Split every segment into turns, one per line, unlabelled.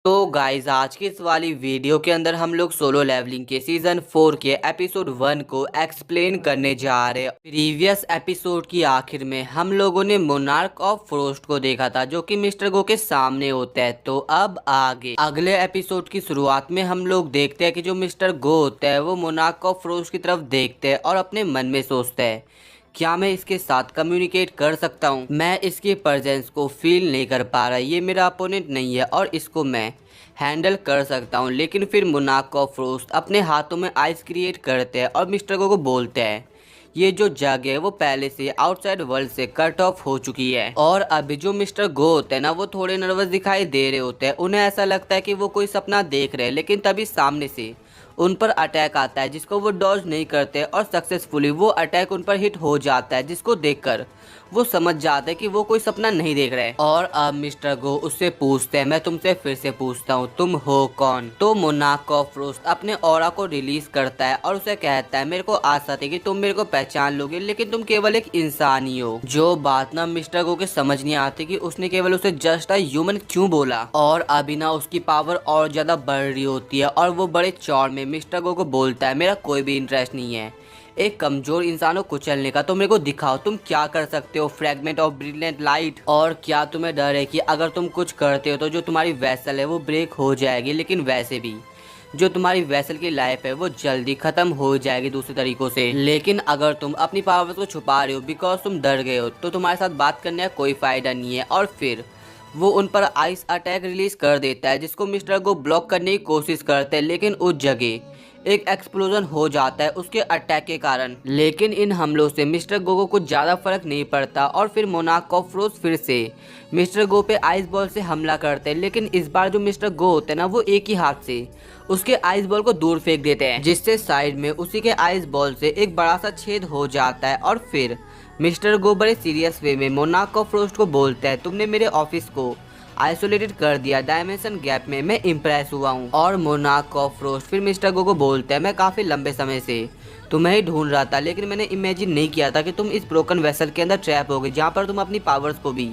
तो गाइज आज की इस वाली वीडियो के अंदर हम लोग सोलो लेवलिंग के सीजन 4 के एपिसोड 1 को एक्सप्लेन करने जा रहे हैं। प्रीवियस एपिसोड की आखिर में हम लोगों ने मोनार्क ऑफ फ्रोस्ट को देखा था जो कि मिस्टर गो के सामने होता है। तो अब आगे अगले एपिसोड की शुरुआत में हम लोग देखते हैं कि जो मिस्टर गो होता है वो मोनार्क ऑफ फ्रोस्ट की तरफ देखते हैं और अपने मन में सोचता है, क्या मैं इसके साथ कम्युनिकेट कर सकता हूँ? मैं इसकी प्रेजेंस को फील नहीं कर पा रहा, ये मेरा अपोनेंट नहीं है और इसको मैं हैंडल कर सकता हूँ। लेकिन फिर मोनार्क ऑफ फ्रोस्ट अपने हाथों में आइस क्रिएट करते हैं और मिस्टर गो को बोलते हैं ये जो जग है वो पहले से आउटसाइड वर्ल्ड से कट ऑफ हो चुकी है। और अभी जो मिस्टर गो होते हैं ना वो थोड़े नर्वस दिखाई दे रहे होते हैं। उन्हें ऐसा लगता है कि वो कोई सपना देख रहे हैं, लेकिन तभी सामने से उन पर अटैक आता है जिसको वो डॉज नहीं करते और सक्सेसफुली वो अटैक उन पर हिट हो जाता है, जिसको देखकर वो समझ जाते हैं कि वो कोई सपना नहीं देख रहे। और अब मिस्टर गो उससे पूछते हैं, मैं तुमसे फिर से पूछता हूँ तुम हो कौन? तो मोनार्क ऑफ फ्रोस्ट अपने ऑरा को रिलीज करता है और उसे कहता है मेरे को आशा थी कि तुम मेरे को पहचान लोगे, लेकिन तुम केवल एक इंसान ही हो। जो बात ना मिस्टर गो के समझ नहीं आती कि उसने केवल उसे जस्ट अ ह्यूमन क्यों बोला। और अभी ना उसकी पावर और ज्यादा बढ़ रही होती है और वो बड़े चौड़ में मिस्टर गो को बोलता है मेरा कोई भी इंटरेस्ट नहीं है एक कमजोर इंसान को कुचलने का, तो मेरे को दिखाओ तुम क्या कर सकते हो फ्रैगमेंट ऑफ ब्रिलियंट लाइट। और क्या तुम्हें डर है कि अगर तुम कुछ करते हो तो जो तुम्हारी वेसल है वो ब्रेक हो जाएगी, लेकिन वैसे भी जो तुम्हारी वेसल की लाइफ है वो जल्दी खत्म हो जाएगी दूसरे तरीकों से। लेकिन अगर तुम अपनी पावर्स को छुपा रहे हो बिकॉज तुम डर गए हो तो तुम्हारे साथ बात करने का कोई फायदा नहीं है। और फिर वो उन पर आइस अटैक रिलीज कर देता है जिसको मिस्टर को ब्लॉक करने की कोशिश करते हैं, लेकिन उस जगह एक एक्सप्लोजन हो जाता है उसके अटैक के कारण। लेकिन इन हमलों से मिस्टर गो को कुछ ज्यादा फर्क नहीं पड़ता और फिर मोनार्क ऑफ फ्रोस्ट फिर से मिस्टर गो पे आइस बॉल से हमला करते हैं, लेकिन इस बार जो मिस्टर गो होते हैं ना वो एक ही हाथ से उसके आइस बॉल को दूर फेंक देते हैं, जिससे साइड में उसी के आइस बॉल से एक बड़ा सा छेद हो जाता है। और फिर मिस्टर गो बड़े सीरियस वे में मोनार्क ऑफ फ्रोस्ट को बोलता है तुमने मेरे ऑफिस को आइसोलेटेड कर दिया डायमेंशन गैप में, मैं इम्प्रेस हुआ हूँ। और मोनार्क ऑफ फ्रोस्ट फिर मिस्टर गो को बोलता है मैं काफी लंबे समय से तुम्हें ही ढूंढ रहा था, लेकिन मैंने इमेजिन नहीं किया था कि तुम इस ब्रोकन वेसल के अंदर ट्रैप हो गए जहाँ पर तुम अपनी पावर्स को भी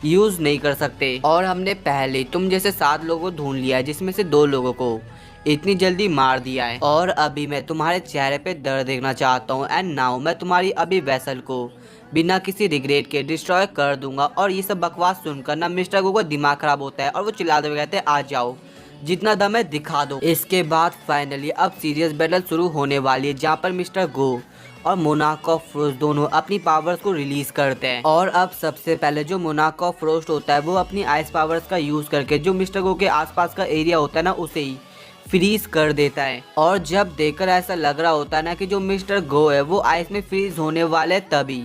यूज नहीं कर सकते। और हमने पहले तुम जैसे 7 लोगों को ढूंढ लिया है जिसमें से 2 लोगों को इतनी जल्दी मार दिया है। और अभी मैं तुम्हारे चेहरे पे दर्द देखना चाहता हूँ एंड नाउ मैं तुम्हारी अभी वेसल को बिना किसी रिग्रेट के डिस्ट्रॉय कर दूंगा। और ये सब बकवास सुनकर ना मिस्टर गो का दिमाग खराब होता है और वो चिल्लाते हुए कहते हैं आ जाओ जितना दम है दिखा दो। इसके बाद फाइनली अब सीरियस बैटल शुरू होने वाली है जहाँ पर मिस्टर गो और मोनार्क ऑफ फ्रोस्ट दोनों अपनी पावर्स को रिलीज करते हैं। और अब सबसे पहले जो मोनार्क ऑफ फ्रोस्ट होता है वो अपनी आइस पावर्स का यूज करके जो मिस्टर गो के आसपास का एरिया होता है ना उसे ही फ्रीज कर देता है। और जब देखकर ऐसा लग रहा होता है ना कि जो मिस्टर गो है वो आइस में फ्रीज होने वाले, तभी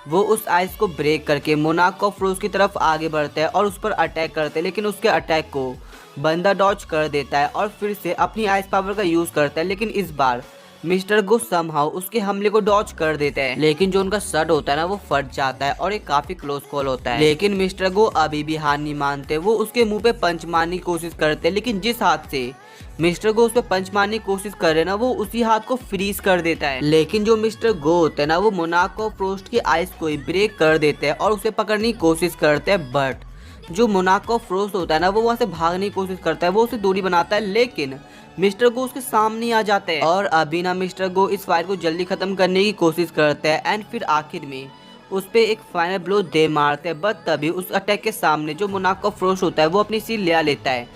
वो उस आइस को ब्रेक करके मोनार्क ऑफ फ्रोस्ट की तरफ आगे बढ़ते हैं और उस पर अटैक करते हैं, लेकिन उसके अटैक को बंदा डॉज कर देता है और फिर से अपनी आइस पावर का यूज करता है। लेकिन इस बार मिस्टर गो समहाउ उसके हमले को डॉज कर देते हैं, लेकिन जो उनका शट होता है ना वो फट जाता है और एक काफी क्लोज कॉल होता है। लेकिन मिस्टर गो अभी भी हार नहीं मानते, वो उसके मुंह पे पंच मारने की कोशिश करते हैं, लेकिन जिस हाथ से मिस्टर गो उस पे पंच मारने की कोशिश कर रहे ना वो उसी हाथ को फ्रीज कर देता है। लेकिन जो मिस्टर गो होते हैं ना वो मोनार्क ऑफ फ्रोस्ट की आइस को ही ब्रेक कर देते हैं और उसे पकड़ने की कोशिश करते हैं, बट जो मोनार्क ऑफ फ्रोस्ट होता है ना वो वहाँ से भागने की कोशिश करता है, वो उसे दूरी बनाता है, लेकिन मिस्टर गो उसके सामने आ जाते हैं। और अभी ना मिस्टर गो इस फाइट को जल्दी खत्म करने की कोशिश करते हैं एंड फिर आखिर में उस पे एक फाइनल ब्लो दे मारते हैं, बट तभी उस अटैक के सामने जो मोनार्क ऑफ फ्रोस्ट होता है वो अपनी सील ले लेता है,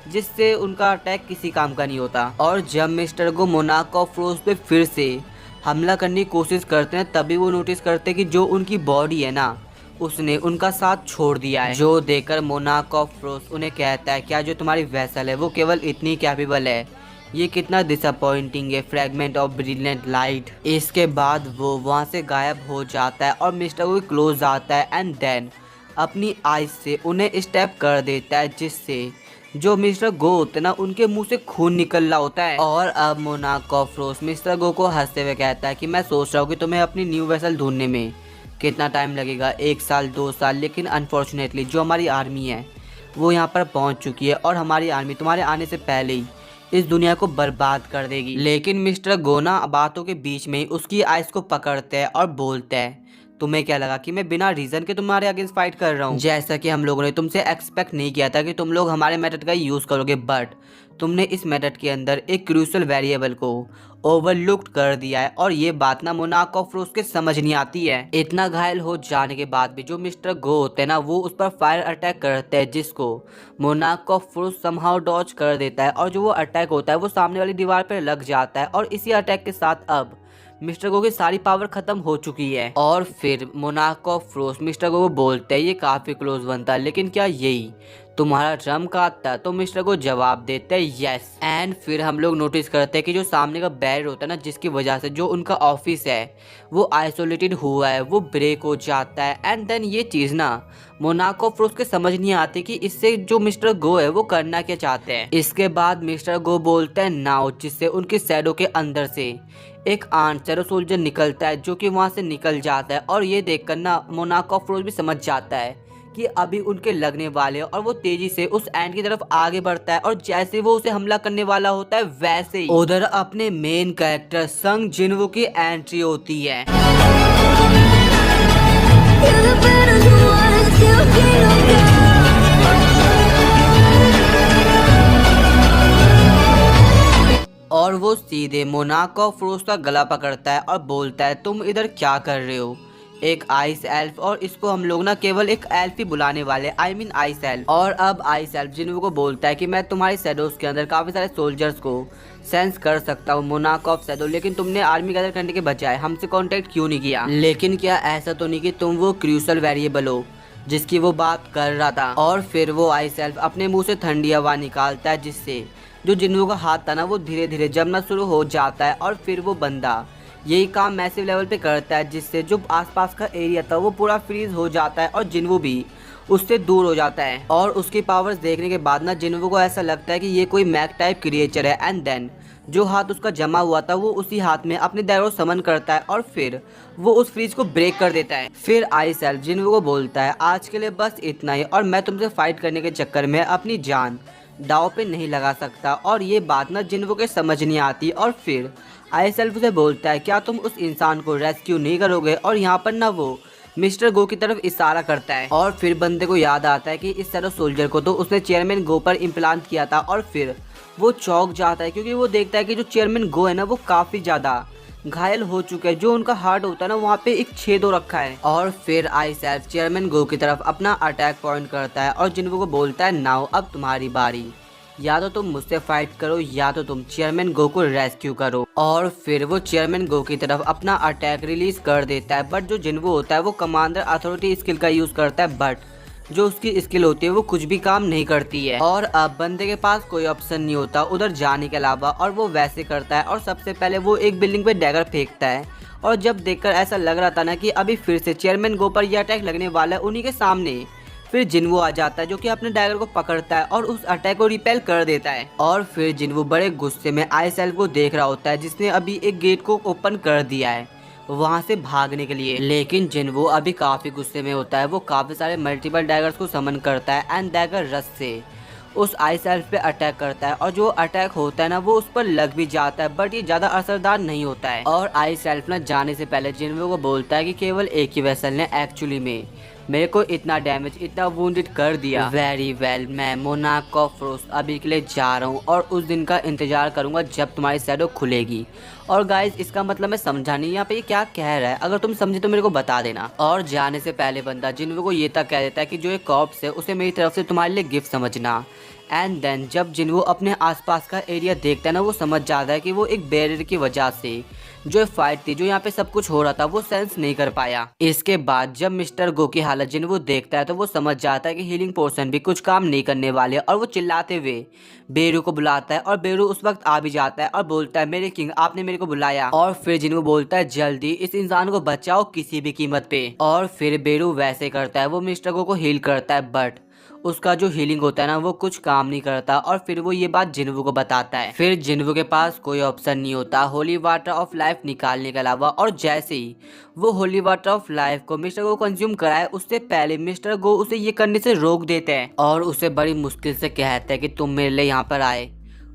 जिससे उनका अटैक किसी काम का नहीं होता। और जब mister go monarch of frost पे फिर से हमला करने की कोशिश करते हैं तभी वो नोटिस करते हैं कि जो उनकी बॉडी है ना उसने उनका साथ छोड़ दिया है। जो देखकर मोनार्क ऑफ फ्रोस्ट उन्हें कहता है क्या जो तुम्हारी वेसल है वो केवल इतनी कैपेबल है? ये कितना डिसअपॉइंटिंग है फ्रैगमेंट ऑफ ब्रिलियंट लाइट। इसके बाद वो वहाँ से गायब हो जाता है और मिस्टर गो क्लोज आता है एंड देन अपनी आइज से उन्हें स्टेप कर देता है, जिससे जो मिस्टर गो होते ना उनके मुंह से खून निकल रहा होता है। और अब मोनार्क ऑफ फ्रोस्ट मिस्टर गो को हंसते हुए कहता है कि मैं सोच रहा हूँ कि तुम्हें अपनी न्यू वेसल ढूंढने में कितना टाइम लगेगा, 1 साल 2 साल, लेकिन अनफॉर्चुनेटली जो हमारी आर्मी है वो यहाँ पर पहुँच चुकी है और हमारी आर्मी तुम्हारे आने से पहले ही इस दुनिया को बर्बाद कर देगी। लेकिन मिस्टर गो ना बातों के बीच में ही उसकी आइस को पकड़ते हैं और बोलते हैं तुम्हें क्या लगा कि मैं बिना रीजन के तुम्हारे अगेंस्ट फाइट कर रहा हूँ? जैसा कि हम लोगों ने तुमसे एक्सपेक्ट नहीं किया था कि तुम लोग हमारे मेथड का यूज करोगे, बट तुमने इस मेथड के अंदर एक क्रूशियल वेरिएबल को ओवरलुक्ड कर दिया है और ये बात ना मोनाको फ्रोस्ट के समझ नहीं आती है। इतना घायल हो जाने के बाद भी जो मिस्टर गो होते हैं ना, वो उस पर फायर अटैक करते हैं, जिसको मोनाको फ्रोस्ट समहाउ डॉज कर देता है और जो वो अटैक होता है वो सामने वाली दीवार पर लग जाता है और इसी अटैक के साथ अब मिस्टर गो की सारी पावर खत्म हो चुकी है। और फिर मोनाको फ्रोस्ट मिस्टर गो को बोलते हैं ये काफी क्लोज बनता, लेकिन क्या यही तुम्हारा ड्रम काटता? तो मिस्टर को जवाब देते हैं यस। एंड फिर हम लोग नोटिस करते हैं कि जो सामने का बैरियर होता है ना, जिसकी वजह से जो उनका ऑफिस है वो आइसोलेटेड हुआ है, वो ब्रेक हो जाता है। एंड देन ये चीज़ ना मोनाको फ्रोस्ट के समझ नहीं आती कि इससे जो मिस्टर गो है वो करना क्या चाहते हैं। इसके बाद मिस्टर गो बोलते हैं नाउ, जिससे उनकी शैडो के अंदर से एक आर्चर सोल्जर निकलता है जो कि वहां से निकल जाता है। और ये देखकर ना मोनाको फ्रोस्ट भी समझ जाता है कि अभी उनके लगने वाले और वो तेजी से उस एंड की तरफ आगे बढ़ता है और जैसे वो उसे हमला करने वाला होता है वैसे ही उधर अपने मेन कैरेक्टर संग जिनवू की एंट्री होती है। और वो सीधे मोनाको फ्रोस्ट का गला पकड़ता है और बोलता है तुम इधर क्या कर रहे हो? एक आइस एल्फ, और इसको हम लोग ना केवल एक एल्फ ही बुलाने वाले, आई मीन आइस एल्फ। और अब आइस एल्फ जिन्हों को बोलता है कि मैं तुम्हारी शैडोज के अंदर काफी सारे सोल्जर्स को सेंस कर सकता हूँ मोनाको ऑफ शैडो, लेकिन तुमने आर्मी गैदर करने के बजाय हमसे कांटेक्ट क्यों नहीं किया? लेकिन क्या ऐसा तो नहीं कि तुम वो क्रूशियल वेरिएबल हो जिसकी वो बात कर रहा था? और फिर वो आइस एल्फ अपने मुंह से ठंडी हवा निकालता है, जिससे जो जिन्हों का हाथ था ना वो धीरे धीरे जमना शुरू हो जाता है। और फिर वो बंदा यही काम मैसिव लेवल पे करता है, जिससे जो आसपास का एरिया था वो पूरा फ्रीज हो जाता है और जिन्वू भी उससे दूर हो जाता है। और उसकी पावर्स देखने के बाद ना जिन्वू को ऐसा लगता है कि ये कोई मैक टाइप क्रिएचर है। एंड देन जो हाथ उसका जमा हुआ था वो उसी हाथ में अपने दैरो समन करता है और फिर वो उस फ्रीज को ब्रेक कर देता है। फिर आइस एल्फ जिन्वू को बोलता है आज के लिए बस इतना ही, और मैं तुमसे फाइट करने के चक्कर में अपनी जान दाव पे नहीं लगा सकता। और ये बात ना जिन्वू के समझ नहीं आती। और फिर आइस एल्फ से बोलता है क्या तुम उस इंसान को रेस्क्यू नहीं करोगे? और यहाँ पर ना वो मिस्टर गो की तरफ इशारा करता है। और फिर बंदे को याद आता है कि इस तरह सोल्जर को तो उसने चेयरमैन गो पर इम्प्लांट किया था। और फिर वो चौंक जाता है क्योंकि वो देखता है कि जो चेयरमैन गो है ना वो काफ़ी ज़्यादा घायल हो चुका है, जो उनका हार्ट होता है ना वहाँ पे एक छेद हो रखा है। और फिर आइस एल्फ चेयरमैन गो की तरफ अपना अटैक पॉइंट करता है और जिन्वू को बोलता है नाउ अब तुम्हारी बारी, या तो तुम मुझसे फाइट करो या तो तुम चेयरमैन गो को रेस्क्यू करो। और फिर वो चेयरमैन गो की तरफ अपना अटैक रिलीज कर देता है, बट जो जिन्वू होता है वो कमांडर अथॉरिटी स्किल का यूज करता है, बट जो उसकी स्किल होती है वो कुछ भी काम नहीं करती है। और अब बंदे के पास कोई ऑप्शन नहीं होता उधर जाने के अलावा, और वो वैसे करता है और सबसे पहले वो एक बिल्डिंग पे डैगर फेंकता है। और जब देखकर ऐसा लग रहा था ना कि अभी फिर से चेयरमैन गो पर यह अटैक लगने वाला है, उन्हीं के सामने फिर जिन्वू आ जाता है जो कि अपने डैगर को पकड़ता है और उस अटैक को रिपेल कर देता है। और फिर जिन्वू बड़े गुस्से में आइस एल्फ को देख रहा होता है जिसने अभी एक गेट को ओपन कर दिया है वहां से भागने के लिए। लेकिन जिन्वू अभी काफी गुस्से में होता है, वो काफी सारे मल्टीपल डैगर्स को समन करता है एंड डैगर रश से उस आइस एल्फ पे अटैक करता है। और जो अटैक होता है ना वो उस पर लग भी जाता है, बट ये ज्यादा असरदार नहीं होता है। और आइस एल्फ ना जाने से पहले जिन्वू को बोलता है कि केवल एक ही वेसल ने एक्चुअली में मेरे को इतना डैमेज, इतना वुंडेड कर दिया। वेरी वेल, मैं मोनाको फ्रोस्ट अभी के लिए जा रहा हूँ और उस दिन का इंतजार करूंगा जब तुम्हारी शैडो खुलेगी। और गाइस इसका मतलब मैं समझा नहीं यहाँ पे ये क्या कह रहा है, अगर तुम समझे तो मेरे को बता देना। और जाने से पहले बंदा जिन्वू को ये तक कह देता है कि जो ये कॉर्प्स है उसे मेरी तरफ से तुम्हारे लिए गिफ्ट समझना। एंड देन जब जिन्वू अपने आसपास का एरिया देखता है ना वो समझ जाता है कि वो एक बैरियर की वजह से जो फाइट थी, जो यहाँ पे सब कुछ हो रहा था, वो सेंस नहीं कर पाया। इसके बाद जब मिस्टर गो की हालत जिन्वू देखता है तो वो समझ जाता है कि हीलिंग पोर्शन भी कुछ काम नहीं करने वाले, और वो चिल्लाते हुए बेरू को बुलाता है। और बेरू उस वक्त आ भी जाता है और बोलता है मेरे किंग आपने मेरे को बुलाया। और फिर जिन्वू बोलता है जल्दी इस इंसान को बचाओ किसी भी कीमत पे। और फिर बेरू वैसे करता है, वो मिस्टर गो को हील करता है, बट उसका जो हीलिंग होता है ना वो कुछ काम नहीं करता। और फिर वो ये बात जिन्वू को बताता है। फिर जिन्वू के पास कोई ऑप्शन नहीं होता होली वाटर ऑफ लाइफ निकालने के अलावा। और जैसे ही वो होली वाटर ऑफ लाइफ को मिस्टर गो कंज्यूम कराए उससे पहले मिस्टर गो उसे ये करने से रोक देते हैं और उसे बड़ी मुश्किल से कहते हैं कि तुम मेरे लिए यहाँ पर आए,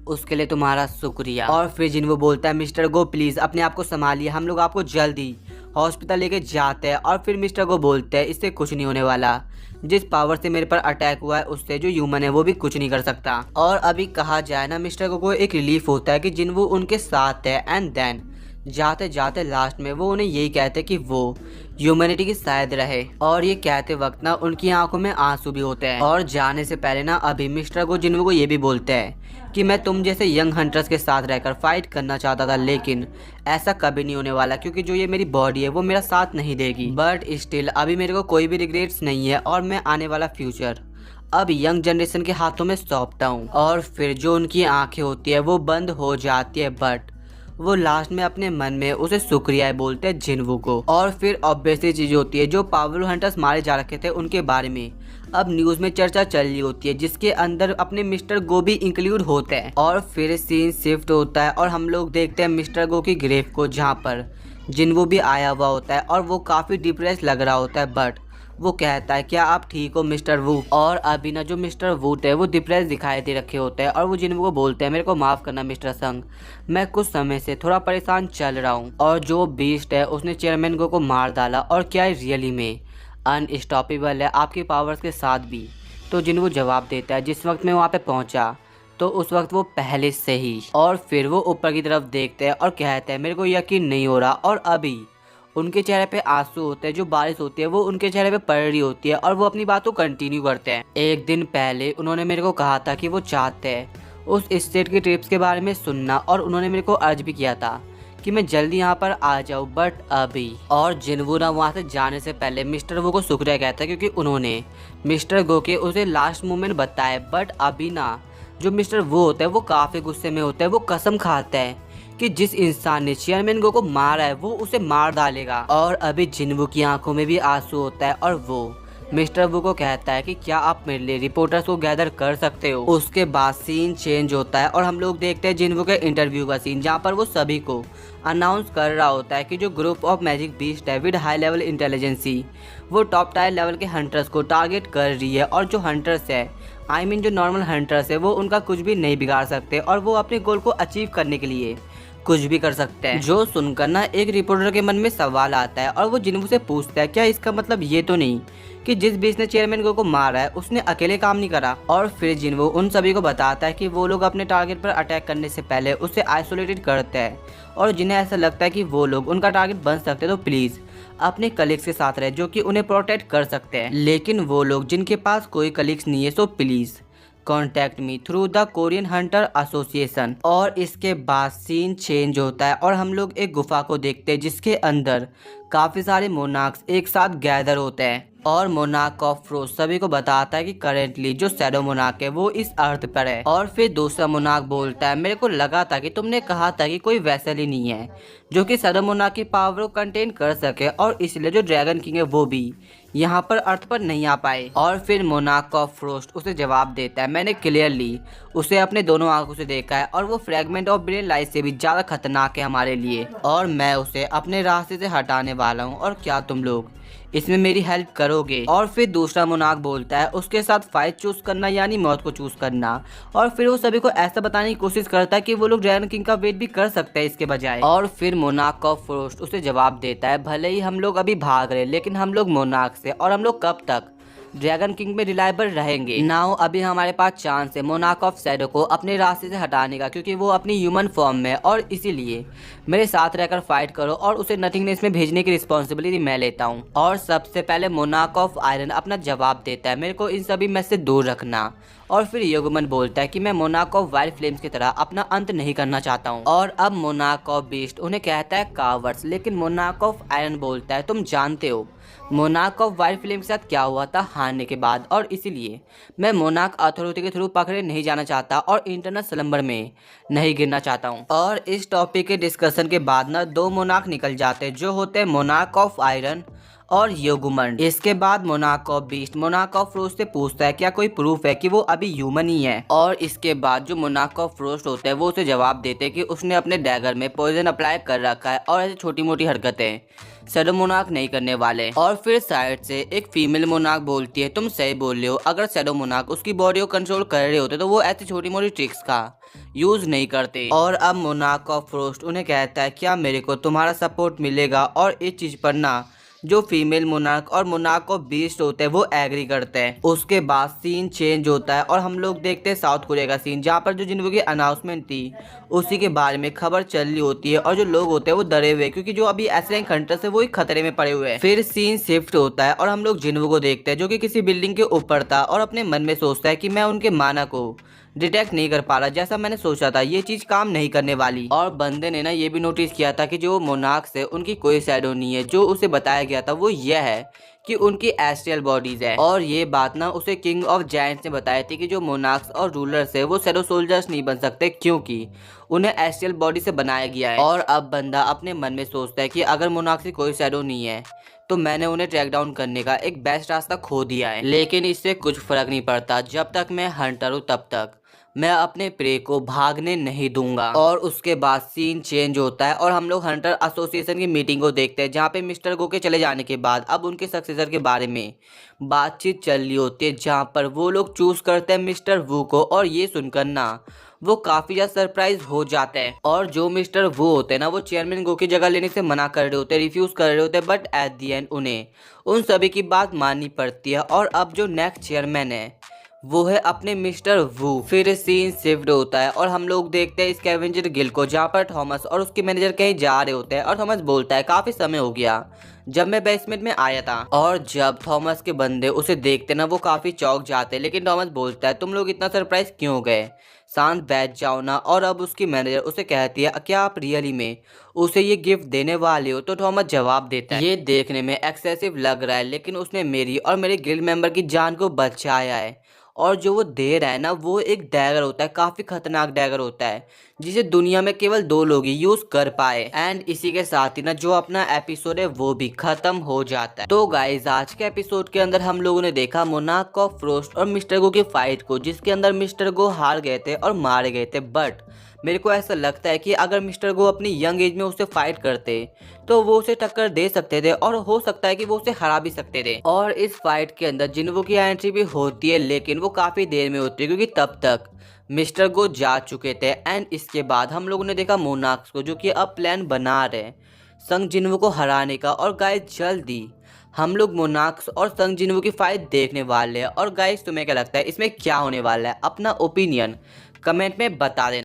उसके लिए तुम्हारा शुक्रिया। और फिर जिन्वू बोलता है मिस्टर गो प्लीज अपने आप को संभालिए, हम लोग आपको जल्दी हॉस्पिटल लेके जाते हैं और फिर मिस्टर को बोलते हैं इससे कुछ नहीं होने वाला, जिस पावर से मेरे पर अटैक हुआ है उससे जो ह्यूमन है वो भी कुछ नहीं कर सकता। और अभी कहा जाए ना, मिस्टर को एक रिलीफ होता है कि जिन्वो उनके साथ है। एंड देन जाते जाते लास्ट में वो उन्हें यही कहते कि वो ह्यूमैनिटी की शायद रहे। और ये कहते वक्त ना उनकी आंखों में आंसू भी होते हैं। और जाने से पहले ना अभी मिस्टर को जिन्वो को ये भी बोलते हैं कि मैं तुम जैसे यंग हंटर्स के साथ रहकर फाइट करना चाहता था, लेकिन ऐसा कभी नहीं होने वाला क्योंकि जो ये मेरी बॉडी है वो मेरा साथ नहीं देगी। बट स्टिल अभी मेरे को कोई भी रिग्रेट्स नहीं है और मैं आने वाला फ्यूचर अब यंग जनरेशन के हाथों में सौंपता हूँ। और फिर जो उनकी आंखें होती है वो बंद हो जाती है, बट वो लास्ट में अपने मन में उसे शुक्रिया बोलते हैं जिन्वो को। और फिर ऑब्वियसली चीज होती है, जो पावरफुल हंटर्स मारे जा रखे थे उनके बारे में अब न्यूज में चर्चा चल रही होती है, जिसके अंदर अपने मिस्टर गो भी इंक्लूड होते हैं। और फिर सीन शिफ्ट होता है और हम लोग देखते हैं मिस्टर गो की ग्रेव को, जहाँ पर जिन्वो भी आया हुआ होता है और वो काफी डिप्रेस लग रहा होता है। बट वो कहता है क्या आप ठीक हो मिस्टर वू? और अभी ना जो मिस्टर वूट है वो डिप्रेस दिखाई दे रखे होते हैं और वो जिन्वो को बोलते हैं मेरे को माफ़ करना मिस्टर संग, मैं कुछ समय से थोड़ा परेशान चल रहा हूँ। और जो बीस्ट है उसने चेयरमैन को मार डाला और क्या रियली में अनस्टॉपेबल है आपकी पावर्स के साथ भी? तो जिन्वो जवाब देता है जिस वक्त मैं वहाँ पे पहुँचा तो उस वक्त वो पहले से ही। और फिर वो ऊपर की तरफ देखते हैं और कहते हैं मेरे को यकीन नहीं हो रहा। और अभी उनके चेहरे पे आंसू होते हैं, जो बारिश होती है वो उनके चेहरे पे पड़ रही होती है और वो अपनी बात को कंटिन्यू करते हैं। एक दिन पहले उन्होंने मेरे को कहा था कि वो चाहते हैं उस स्टेट की ट्रिप्स के बारे में सुनना और उन्होंने मेरे को अर्ज भी किया था कि मैं जल्दी यहाँ पर आ जाऊँ, बट अभी। और जिन्वो ना वहाँ से जाने से पहले मिस्टर वो को शुक्रिया कहता है क्योंकि उन्होंने मिस्टर गो के उसे लास्ट मोमेंट बताए। बट अभी ना जो मिस्टर वो होता है वो काफ़ी गुस्से में होता है, वो कसम खाता है कि जिस इंसान ने चेयरमैन गो को मारा है वो उसे मार डालेगा। और अभी जिन्वो की आंखों में भी आंसू होता है और वो मिस्टर वू को कहता है कि क्या आप मेरे लिए रिपोर्टर्स को गैदर कर सकते हो। उसके बाद सीन चेंज होता है और हम लोग देखते हैं जिन्वो के इंटरव्यू का सीन, जहाँ पर वो सभी को अनाउंस कर रहा होता है कि जो ग्रुप ऑफ मैजिक बीस्ट है विद हाई लेवल इंटेलिजेंसी वो टॉप टायर लेवल के हंटर्स को टारगेट कर रही है। और जो हंटर्स है जो नॉर्मल हंटर्स है वो उनका कुछ भी नहीं बिगाड़ सकते और वो अपने गोल को अचीव करने के लिए कुछ भी कर सकते हैं। जो सुनकर ना एक रिपोर्टर के मन में सवाल आता है और वो जिन्वो से पूछता है क्या इसका मतलब ये तो नहीं कि जिस बीच ने चेयरमैन को मारा है उसने अकेले काम नहीं करा? और फिर जिन्वो उन सभी को बताता है कि वो लोग अपने टारगेट पर अटैक करने से पहले उसे आइसोलेटेड करते हैं और जिन्हें ऐसा लगता है कि वो लोग उनका टारगेट बन सकते हैं तो प्लीज अपने कलीग्स के साथ रहे जो कि उन्हें प्रोटेक्ट कर सकते हैं। लेकिन वो लोग जिनके पास कोई कलीग्स नहीं है so please contact me through the Korean Hunter association. और इसके बाद सीन चेंज होता है और हम लोग एक गुफा को देखते हैं जिसके अंदर काफ़ी सारे मोनार्क्स एक साथ गैदर होते हैं। और मोनार्क ऑफ फ्रोस्ट सभी को बताता है कि करेंटली जो शैडो मोनार्क है वो इस अर्थ पर है। और फिर दूसरा मोनार्क बोलता है मेरे को लगा था कि तुमने कहा था कि कोई वैसल ही नहीं है जो कि शैडो मोनार्क की पावर को कंटेन कर सके और इसलिए जो ड्रैगन किंग है वो भी यहाँ पर अर्थ पर नहीं आ पाए। और फिर मोनार्क ऑफ फ्रोस्ट उसे जवाब देता है मैंने क्लियरली उसे अपने दोनों आंखों से देखा है और वो फ्रैगमेंट ऑफ ब्रेन लाइट से भी ज़्यादा खतरनाक है हमारे लिए और मैं उसे अपने रास्ते से हटाने वाला हूँ और क्या तुम लोग इसमें मेरी हेल्प करोगे? और फिर दूसरा मोनार्क बोलता है उसके साथ फाइट चूज करना यानी मौत को चूज करना। और फिर वो सभी को ऐसा बताने की कोशिश करता है कि वो लोग ड्रैगन किंग का वेट भी कर सकते हैं इसके बजाय। और फिर मोनार्क ऑफ फ्रोस्ट उसे जवाब देता है भले ही हम लोग अभी भाग रहे लेकिन हम लोग मोनार्क से और हम लोग कब तक ड्रैगन किंग में रिलायबल रहेंगे। नाउ अभी हमारे पास चांस है मोनार्क ऑफ शैडो को अपने रास्ते से हटाने का क्योंकि वो अपनी ह्यूमन फॉर्म में और इसीलिए मेरे साथ रहकर फाइट करो और उसे नथिंगनेस में भेजने की रिस्पॉन्सिबिलिटी मैं लेता हूँ। और सबसे पहले मोनार्क ऑफ आयरन अपना जवाब देता है मेरे को इन सभी में से दूर रखना। और फिर योगमन बोलता है कि मैं मोनार्क ऑफ वाइल्ड फ्लेम्स की तरह अपना अंत नहीं करना चाहता हूँ। और अब मोनार्क ऑफ बीस्ट उन्हें कहता है कावर्ड्स, लेकिन मोनार्क ऑफ आयरन बोलता है तुम जानते हो मोनार्क ऑफ वाइल्ड फ्लेम के साथ क्या हुआ था हारने के बाद और इसीलिए मैं मोनार्क अथॉरिटी के थ्रू पकड़े नहीं जाना चाहता और इंटरनल स्लंबर में नहीं गिरना चाहता हूँ। और इस टॉपिक के डिस्कशन के बाद ना दो मोनार्क निकल जाते हैं जो होते हैं मोनार्क ऑफ आयरन और योगुमन। इसके बाद monarch of beast monarch of frost से पूछता है क्या कोई प्रूफ है कि वो अभी ह्यूमन ही है? और इसके बाद जो मोनार्क ऑफ फ्रोस्ट होता है वो उसे जवाब देते हैं कि उसने अपने डैगर में पॉइजन अप्लाई कर रखा है और ऐसी छोटी मोटी हरकतें शैडो मोनार्क नहीं करने वाले। और फिर साइड से एक फीमेल मोनार्क बोलती है तुम सही बोल रहे हो, अगर शैडो मोनार्क उसकी बॉडी को कंट्रोल कर रहे होते तो वो ऐसी छोटी मोटी ट्रिक्स का यूज नहीं करते। और अब मोनार्क ऑफ फ्रोस्ट उन्हें कहता है क्या मेरे को तुम्हारा सपोर्ट मिलेगा, और इस चीज पर ना जो फीमेल मोनार्क और मोनार्क ऑफ बीस्ट होते हैं वो एग्री करते हैं। उसके बाद सीन चेंज होता है और हम लोग देखते हैं साउथ कोरिया का सीन, जहाँ पर जो जिन्हों की अनाउंसमेंट थी उसी के बारे में खबर चल रही होती है और जो लोग होते हैं वो डरे हुए क्योंकि जो अभी एस रैंक हंटर्स है वो ही खतरे में पड़े हुए हैं। फिर सीन शिफ्ट होता है और हम लोग जिन्हों को देखते हैं जो कि किसी बिल्डिंग के ऊपर था और अपने मन में सोचता है कि मैं उनके माना को डिटेक्ट नहीं कर पा रहा जैसा मैंने सोचा था, ये चीज काम नहीं करने वाली। और बंदे ने ना ये भी नोटिस किया था कि जो मोनार्क्स है उनकी कोई शैडो नहीं है। जो उसे बताया गया था वो यह है कि उनकी एस्ट्रियल बॉडीज है। और ये बात ना उसे किंग ऑफ जायंट्स ने बताई थी कि जो मोनार्क्स और रूलर्स है वो शैडो सोल्जर्स नहीं बन सकते क्योंकि उन्हें एस्ट्रियल बॉडी से बनाया गया है। और अब बंदा अपने मन में सोचता है कि अगर मोनार्क्स की कोई शैडो नहीं है तो मैंने उन्हें ट्रैक डाउन करने का एक बेस्ट रास्ता खो दिया है। लेकिन इससे कुछ फर्क नहीं पड़ता, जब तक मैं हंटर हूँ तब तक मैं अपने प्रे को भागने नहीं दूंगा। और उसके बाद सीन चेंज होता है और हम लोग हंटर एसोसिएशन की मीटिंग को देखते हैं, जहाँ पे मिस्टर गो के चले जाने के बाद अब उनके सक्सेसर के बारे में बातचीत चल रही होती है, जहाँ पर वो लोग चूज करते हैं मिस्टर वू को। और ये सुनकर ना वो काफी ज्यादा सरप्राइज हो जाते हैं। और जो मिस्टर वो होते हैं ना वो चेयरमैन गो की जगह लेने से मना कर रहे होते हैं, रिफ्यूज कर रहे होते हैं, बट एट दी एंड उन्हें उन सभी की बात माननी पड़ती है। और अब जो नेक्स्ट चेयरमैन है वो है अपने मिस्टर वू। फिर सीन शिफ्ट होता है और हम लोग देखते हैं स्कैवेंजर गिल्ड को, जहाँ पर थॉमस और उसके मैनेजर कहीं जा रहे होते हैं। और थॉमस बोलता है काफी समय हो गया जब मैं बेसमेंट में आया था। और जब थॉमस के बंदे उसे देखते ना वो काफी चौंक जाते हैं, लेकिन थॉमस बोलता है तुम लोग इतना सरप्राइज क्यों हो गए, शांत बैठ जाओ ना। और अब उसकी मैनेजर उसे कहती है क्या आप रियली में उसे ये गिफ्ट देने वाले हो। तो थॉमस जवाब देता है ये देखने में एक्सेसिव लग रहा है लेकिन उसने मेरी और मेरे गिल्ड मेंबर की जान को बचाया है। और जो वो दे रहा है ना वो एक डैगर होता है, काफी खतरनाक डैगर होता है जिसे दुनिया में केवल 2 लोग ही यूज कर पाए। एंड इसी के साथ ही ना जो अपना एपिसोड है वो भी खत्म हो जाता है। तो गाइज आज के एपिसोड के अंदर हम लोगों ने देखा मोनार्क ऑफ फ्रोस्ट और मिस्टर गो की फाइट को, जिसके अंदर मिस्टर गो हार गए थे और मारे गए थे। बट मेरे को ऐसा लगता है कि अगर मिस्टर गो अपनी यंग एज में उससे फाइट करते तो वो उसे टक्कर दे सकते थे और हो सकता है कि वो उसे हरा भी सकते थे। और इस फाइट के अंदर जिन्हों की एंट्री भी होती है लेकिन वो काफी देर में होती है क्योंकि तब तक मिस्टर गो जा चुके थे। एंड इसके बाद हम लोगों ने देखा मोनार्क्स को जो कि अब प्लान बना रहे संग जिन्हों को हराने का। और गाइस जल्दी हम लोग मोनार्क्स और संग जिन्हों की फाइट देखने वाले हैं। और गाइस तुम्हें क्या लगता है इसमें क्या होने वाला है, अपना ओपिनियन कमेंट में बता देना।